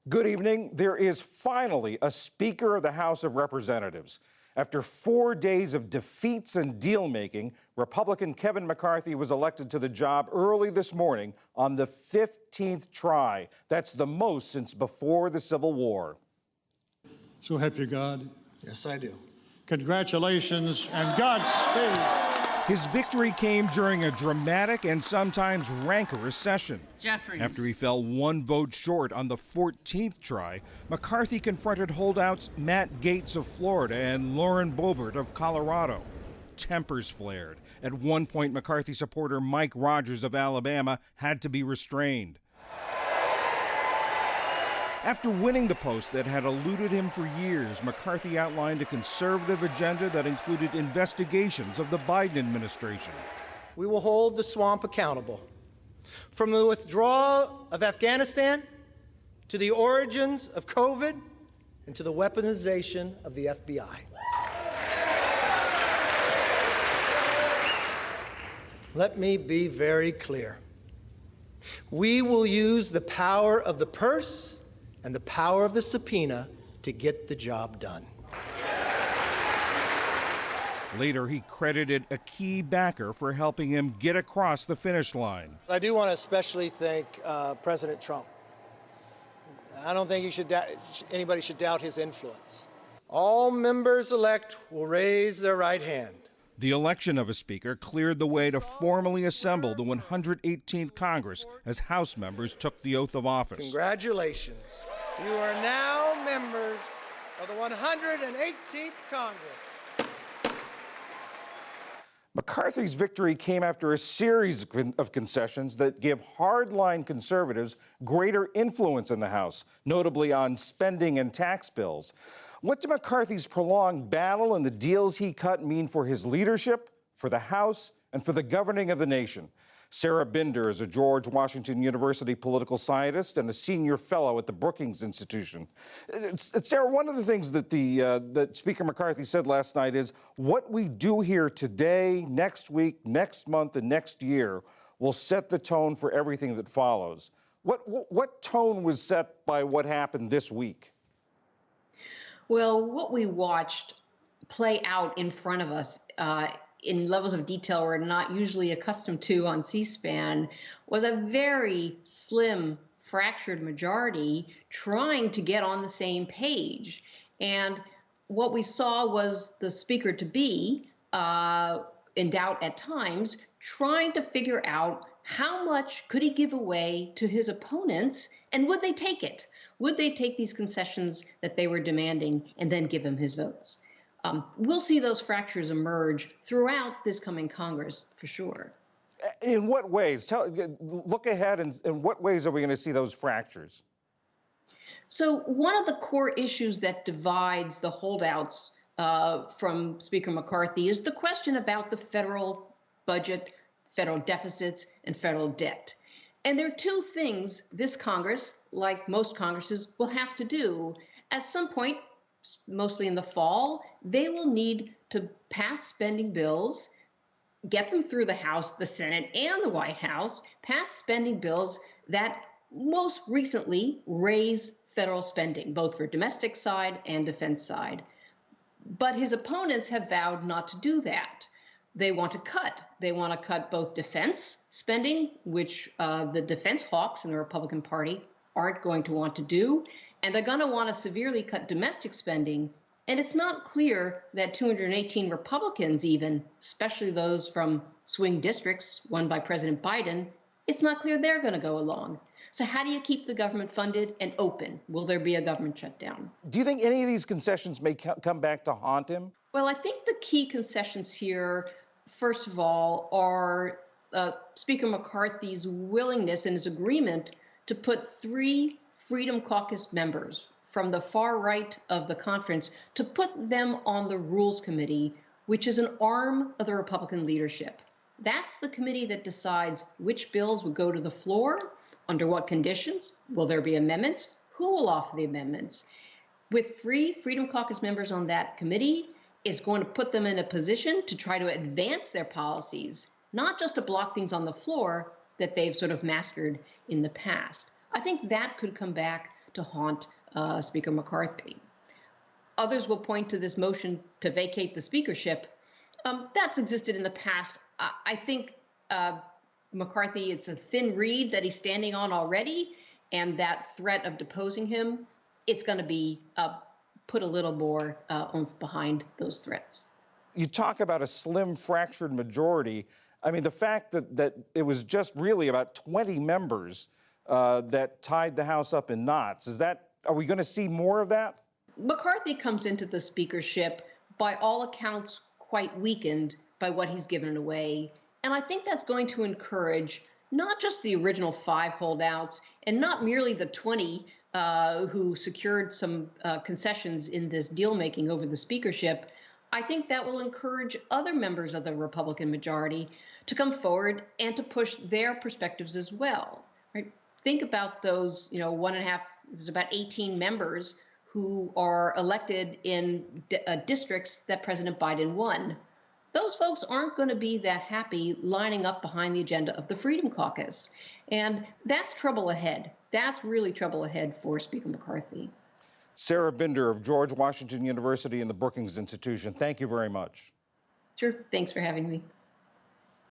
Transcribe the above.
Good evening. There is finally a Speaker of the House of Representatives. After 4 days of defeats and deal-making, Republican Kevin McCarthy was elected to the job early this morning on the 15th try. That's the most since before the Civil War. So help you God. Yes, I do. Congratulations and Godspeed. His victory came during a dramatic and sometimes rancorous session. Jeffries. After he fell one vote short on the 14th try, McCarthy confronted holdouts Matt Gaetz of Florida and Lauren Boebert of Colorado. Tempers flared. At one point, McCarthy supporter Mike Rogers of Alabama had to be restrained. After winning the post that had eluded him for years, McCarthy outlined a conservative agenda that included investigations of the Biden administration. We will hold the swamp accountable. From the withdrawal of Afghanistan to the origins of COVID and to the weaponization of the FBI. Let me be very clear. We will use the power of the purse and the power of the subpoena to get the job done. Later, he credited a key backer for helping him get across the finish line. I do want to especially thank President Trump. I don't think anybody should doubt his influence. All members-elect will raise their right hand. The election of a speaker cleared the way to formally assemble the 118th Congress as House members took the oath of office. Congratulations. You are now members of the 118th Congress. McCarthy's victory came after a series of concessions that give hardline conservatives greater influence in the House, notably on spending and tax bills. What do McCarthy's prolonged battle and the deals he cut mean for his leadership, for the House, and for the governing of the nation? Sarah Binder is a George Washington University political scientist and a senior fellow at the Brookings Institution. Sarah, one of the things that that Speaker McCarthy said last night is what we do here today, next week, next month, and next year will set the tone for everything that follows. What tone was set by what happened this week? Well, what we watched play out in front of us in levels of detail we're not usually accustomed to on C-SPAN was a very slim, fractured majority trying to get on the same page. And what we saw was the speaker-to-be, in doubt at times, trying to figure out how much could he give away to his opponents, and would they take it? Would they take these concessions that they were demanding and then give him his votes? We'll see those fractures emerge throughout this coming Congress, for sure. In what ways? Look ahead, and in what ways are we going to see those fractures? So one of the core issues that divides the holdouts from Speaker McCarthy is the question about the federal budget, federal deficits, and federal debt. And there are two things this Congress, like most Congresses, will have to do. At some point, mostly in the fall, they will need to pass spending bills, get them through the House, the Senate, and the White House, pass spending bills that most recently raise federal spending, both for domestic side and defense side. But his opponents have vowed not to do that. They want to cut. They want to cut both defense spending, which the defense hawks in the Republican Party aren't going to want to do, and they're going to want to severely cut domestic spending. And it's not clear that 218 Republicans even, especially those from swing districts won by President Biden, it's not clear they're going to go along. So how do you keep the government funded and open? Will there be a government shutdown? Do you think any of these concessions may come back to haunt him? Well, I think the key concessions here, first of all, are Speaker McCarthy's willingness and his agreement to put 3 Freedom Caucus members from the far right of the conference, to put them on the Rules Committee, which is an arm of the Republican leadership. That's the committee that decides which bills will go to the floor, under what conditions, will there be amendments, who will offer the amendments. With 3 Freedom Caucus members on that committee, is going to put them in a position to try to advance their policies, not just to block things on the floor that they've sort of mastered in the past. I think that could come back to haunt Speaker McCarthy. Others will point to this motion to vacate the speakership. That's existed in the past. I think McCarthy, it's a thin reed that he's standing on already, and that threat of deposing him, it's going to be put a little more oomph behind those threats. You talk about a slim, fractured majority. I mean, the fact that it was just really about 20 members that tied the House up in knots, are we going to see more of that? McCarthy comes into the speakership, by all accounts, quite weakened by what he's given away. And I think that's going to encourage not just the original 5 holdouts and not merely the 20 who secured some concessions in this deal making over the speakership. I think that will encourage other members of the Republican majority to come forward and to push their perspectives as well. Right? Think about those, there's about 18 members who are elected in districts that President Biden won. Those folks aren't going to be that happy lining up behind the agenda of the Freedom Caucus. And that's trouble ahead. That's really trouble ahead for Speaker McCarthy. Sarah Binder of George Washington University and the Brookings Institution, thank you very much. Sure. Thanks for having me.